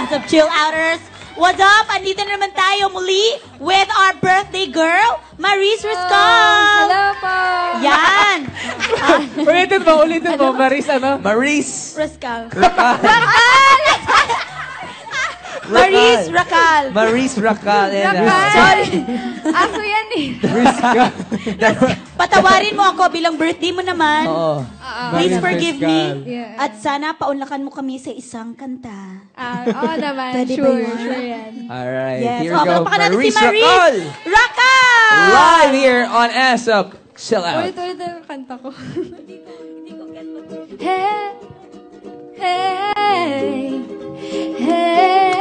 What's up, chill outers? What's up? Andito na naman tayo muli with our birthday girl, Maris Rascal. Hello po. Yan. Ulitin mo. Maris, ano? Maris. Rascal. Maris Racal. Maris Racal. Sorry. Ako yan eh. Patawarin mo ako bilang birthday mo naman. Oo. Please forgive me. Yeah. At sana paunlakan mo kami sa isang kanta. Oo naman. Pwede ba Sure, yan? sure yan. Alright, Yes. here we go. Palakpakan natin Maris si Maris Racal. Racal! Live here on ASAP. Chill out. Ulit-ulit ang kanta ko. Hey, hey, hey.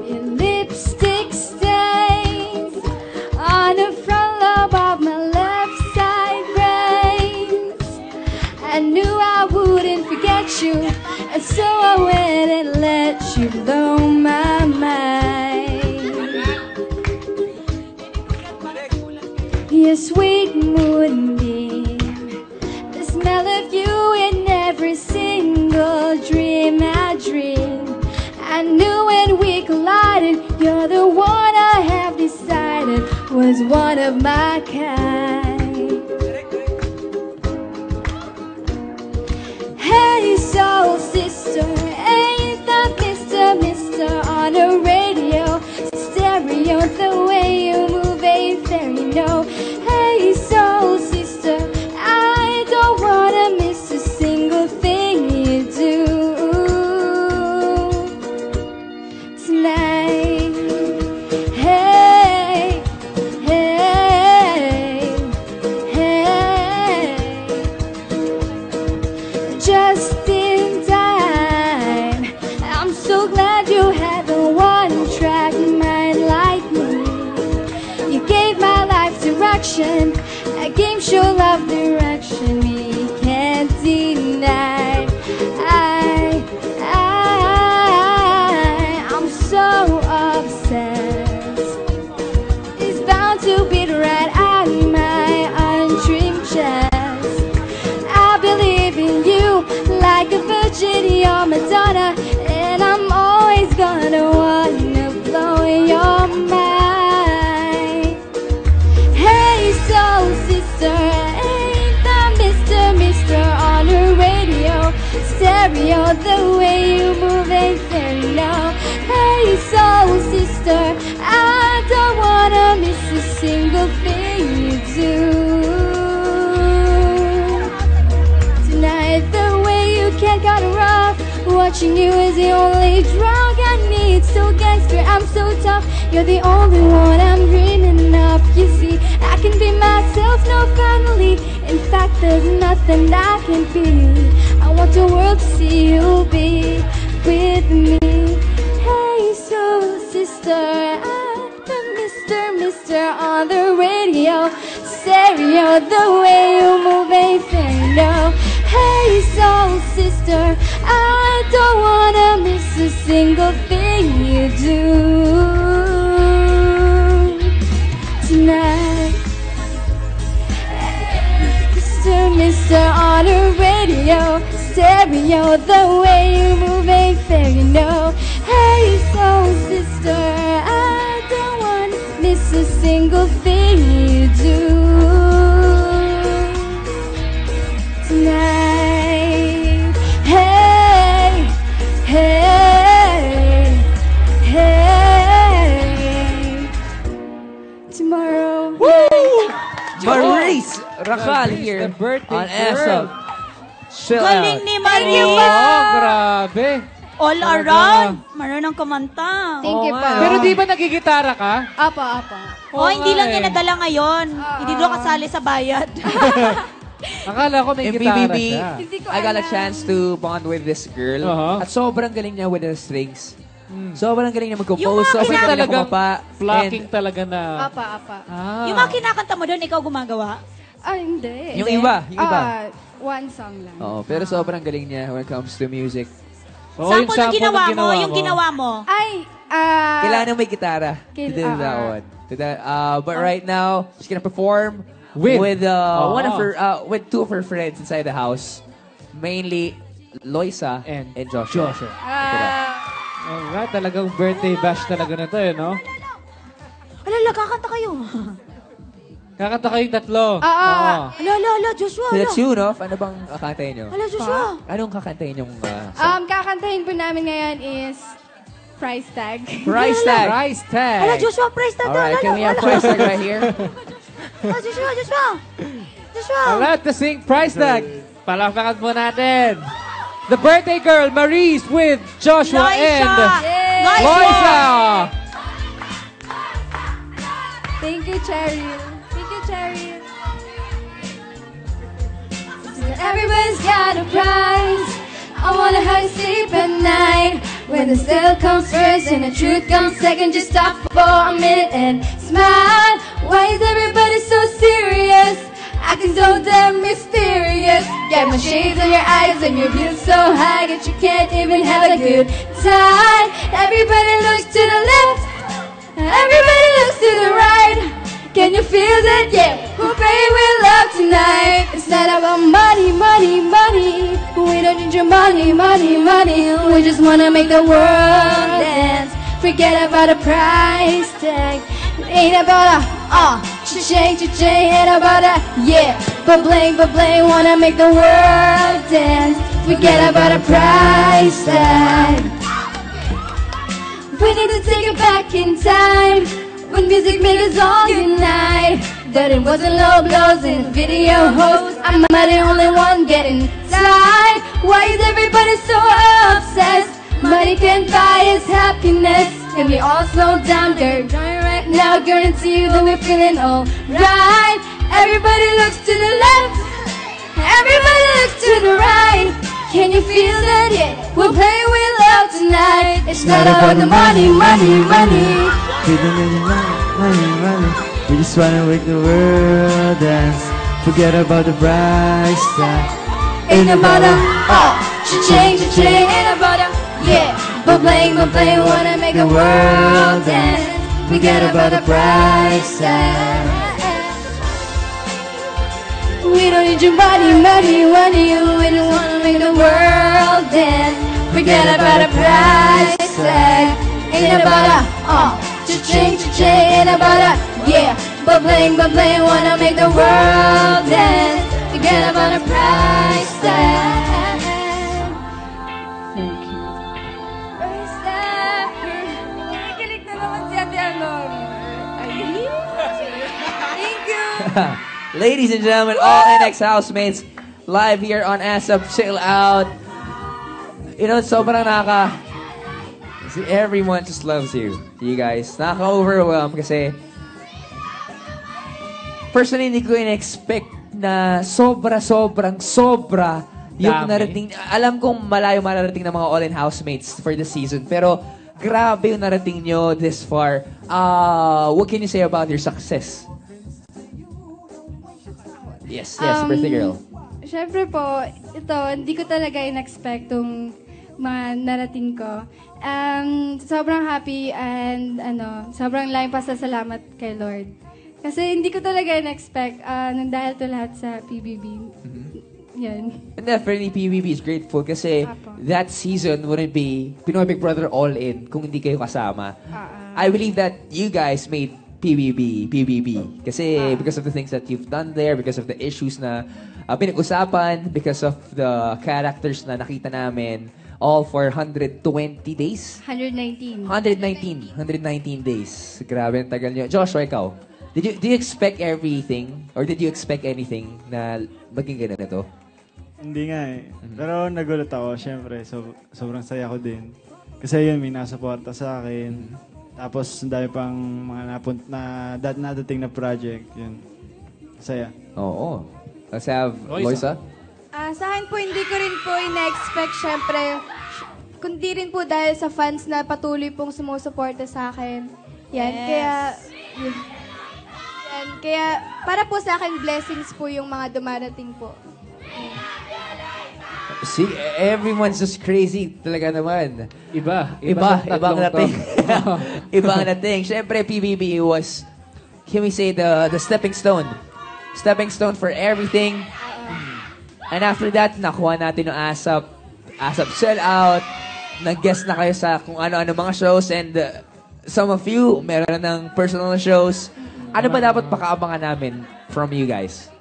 Your lipstick stains on the front lobe of my left side brains. I knew I wouldn't forget you, and so I went and let you blow my mind. Your sweet moonbeam, the smell of you in every single dream I dream. I knew when we collided, you're the one I have decided was one of my kind. Hey soul sister, ain't that Mr. on the radio, stereo, the way you move ain't fair, you know. Hey soul sister, I don't wanna miss a single thing you do tonight. Hey, hey, hey. Just in time. I'm so glad you had the one-track mind like me. You gave my life direction, a game show love direction me can't deny. I'm so obsessed. It's bound to beat right at my undreamed chest. I believe in you like a virgin, you're Madonna, and I'm always gonna wanna blow your mind. Hey soul sister, ain't that Mr. on the radio, stereo, the way you move ain't fair, you know. Hey soul sister, I don't wanna miss a single thing you do tonight. The way you can't got rough, watching you is the only drug I need. So gangster, I'm so tough, you're the only one I'm dreaming of. You see, I can be myself, no family. In fact, there's nothing I can be. I want the world to see you be with me. Hey soul sister, I'm the Mr. on the radio, stereo, the way you move ain't fair, you know. Hey soul sister, I don't wanna miss a single thing you do tonight. Mr. on the radio, stereo, the way you move ain't fair, you know. Hey soul sister, I don't wanna miss a single thing you do tonight. Hey, hey, hey. Tomorrow. Maris Racal here on ASAP. Chill Galing out. ni Maris. Grabe. All around. Marunong kumanta. Thank you po. Pero di ba nagigitara ka? Apa. Oh, hindi lang yan nadala ngayon. Hindi doon kasali sa bayad. Akala ko may In gitara PBB, siya. Hindi ko I got a alam. chance to bond with this girl. At sobrang galing niya with the strings. Sobrang galing niya mag-compose. Yung mga Sobrang galing niya talagang kumapa. flocking talaga na. Apa. Yung mga kinakanta mo doon, ikaw gumagawa? Hindi. Yung iba. One song lang. Oo, pero sobrang galing niya when it comes to music. Oo, Sample ng sample ginawa mo, mo. yung ginawa mo. Ay, Kailangan may gitara to do that one. But right now, she's gonna perform with one of her with two of her friends inside the house. Mainly Loisa And and Joshua. Joshua. Oh, nga, talagang birthday bash talaga na to, no? Alala, kakanta kayo. Kakanta kayong tatlo. Alala, Joshua. To the tune of, ano bang kakantayin nyo? Alala, Joshua. Anong kakantayin yung song? Kakantahin po namin ngayon is Price Tag. Price tag. Price tag. Alala, Joshua, praise tag. Alright, can we have price tag right here? Joshua. Alright, to sing price tag. Palakpakan po natin. The birthday girl, Maurice, with Joshua and Loisa. Thank you, Cherry. Thank you, Cherry. Everybody's got a prize. I wanna have sleep at night. When the sale comes first and the truth comes second, just stop for a minute and smile. Why is everybody so serious? Acting so damn mysterious. Get my shades on your eyes and your views so high that you can't even have a good time. Everybody looks to the left. Everybody looks to the right. Can you feel that? Yeah, we're playing with love tonight. It's not about money, money, money. We don't need your money, money, money. We just wanna make the world dance. Forget about a price tag. It ain't about a cha-ching, cha-ching. Ain't about a but bling, wanna make the world dance. Forget about a price tag. We need to take it back in time, when music made us all unite. That it wasn't low blows in the video host. I'm not the only one getting tired. Why is everybody so obsessed? Money can't buy us happiness. Can we all slow down? They're trying right now. Guarantee you that we're feeling alright. Everybody looks to the left. Everybody looks to the right. Can you feel that? Yeah, we're playing with love tonight. It's not about the money, money, money. We don't need money, money, money. We just wanna make the world dance. Forget about the price tag. Ain't about a cha-ching, cha-ching. Ain't about a but playing, wanna make the world dance. Forget about the price tag. We don't need your money, money, money. We don't wanna make the world dance. Forget about the price tag. Ain't about a cha-ching, cha-ching. Ain't about a but playing, wanna make the world dance. Forget about the price tag. Price tag. Nakikilig na naman si Ate Anong. Thank you. Ladies and gentlemen, all NX housemates, live here on ASAP Chill Out. You know, sobrang everyone just loves you. You guys. Nakaka-overwhelm kasi personally, hindi ko in-expect na sobra yung narating. Alam kong malayo mararating ng mga all-in housemates for the season, pero grabe yung narating nyo this far. What can you say about your success? Yes, birthday girl. Siyempre po, ito, hindi ko talaga in-expect itong mga narating ko. Sobrang happy and sobrang laking pasasalamat kay Lord. Kasi hindi ko talaga in-expect nang dahil to lahat sa PBB. Yan. And definitely, PBB is grateful kasi that season wouldn't be Pinoy Big Brother All In kung hindi kayo kasama. I believe that you guys made PBB. Kasi because of the things that you've done there, because of the issues na pinag-usapan, because of the characters na nakita namin, all for 120 days? 119. 119 days. Grabe, ang tagal nyo. Joshua, ikaw, did you expect everything? Or did you expect anything na maging ganito? Hindi nga eh. Pero nagulat ako, syempre. Sobrang saya ko din. Kasi yun, may nasuporta sa akin. Tapos, ang dami pang mga nadating na project. Yun. Saya. Oo. Let's have Loisa. Sa akin po, hindi ko rin po in-expect, syempre, kundi rin po dahil sa fans na patuloy pong sumusuporta sa akin. Yan, kaya para po sa akin, blessings po yung mga dumarating po. See, everyone's just crazy talaga naman. Ibang dating. Ibang dating. Siyempre, PBB was, can we say, the stepping stone. Stepping stone for everything. And after that, nakuha natin yung ASAP ASAP Sellout, nag-guest na kayo sa kung ano-ano mga shows, and some of you, meron ng personal shows. Ano ba dapat pakaabangan namin from you guys?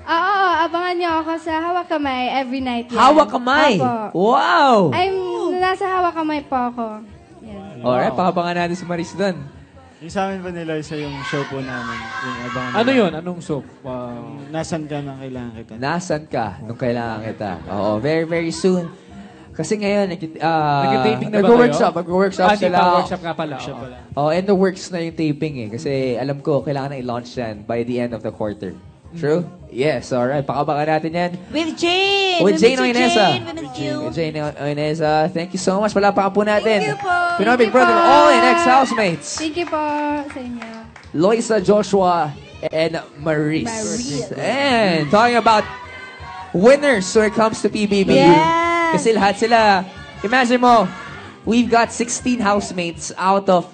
Oo, abangan niyo ako sa Hawak Kamay every night. Yan. Hawak Kamay! Opo. Wow! Nasa Hawak Kamay po ako. Yan. Alright, pakaabangan natin si Maris doon. Yung sa amin Vanilla, isa yung show po namin. Yung abangan Ano nila. yun? Anong soap? Nasaan ka nang kailangan kita? Nasaan ka nung kailangan kita? Oo, very, very soon. Kasi ngayon, Nag-taping na ba nag-workshop. kayo? Mag-workshop sila. Workshop nga pala. Siya oo. pala. Oh, in the works na yung taping eh. Kasi alam ko, kailangan na i-launch yan by the end of the quarter. True? Yes, alright. Pakabakan natin yan. With Jane. With Jane We Oinesa. miss you. With Jane Oinesa. Thank you so much. Palakpakan po natin. Thank you po. Pinoy Big Thank you Brother, po. all in ex-housemates. Thank you po sa inyo. Loisa, Joshua, and Maurice. And talking about winners when it comes to PBB. Yes. Kasi lahat sila, imagine mo, we've got 16 housemates out of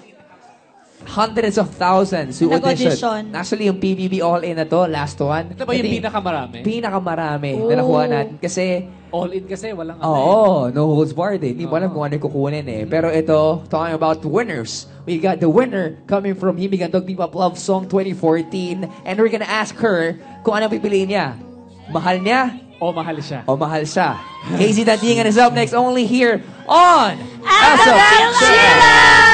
hundreds of thousands who auditioned. Nag-audition. Actually, yung PBB all-in na to, last one. Ito ba yung pinakamarami? Pinakamarami na nakuha natin. Kasi, All-in kasi, walang no holds barred eh. Hindi mo alam kung ano yung kukunin eh. Pero ito, talking about winners. We got the winner coming from Himigandog Bebop Love Song 2014. And we're gonna ask her kung ano pipiliin niya. Mahal niya O mahal siya. o mahal siya. KZ Dandingan is up next only here on Asap Sila!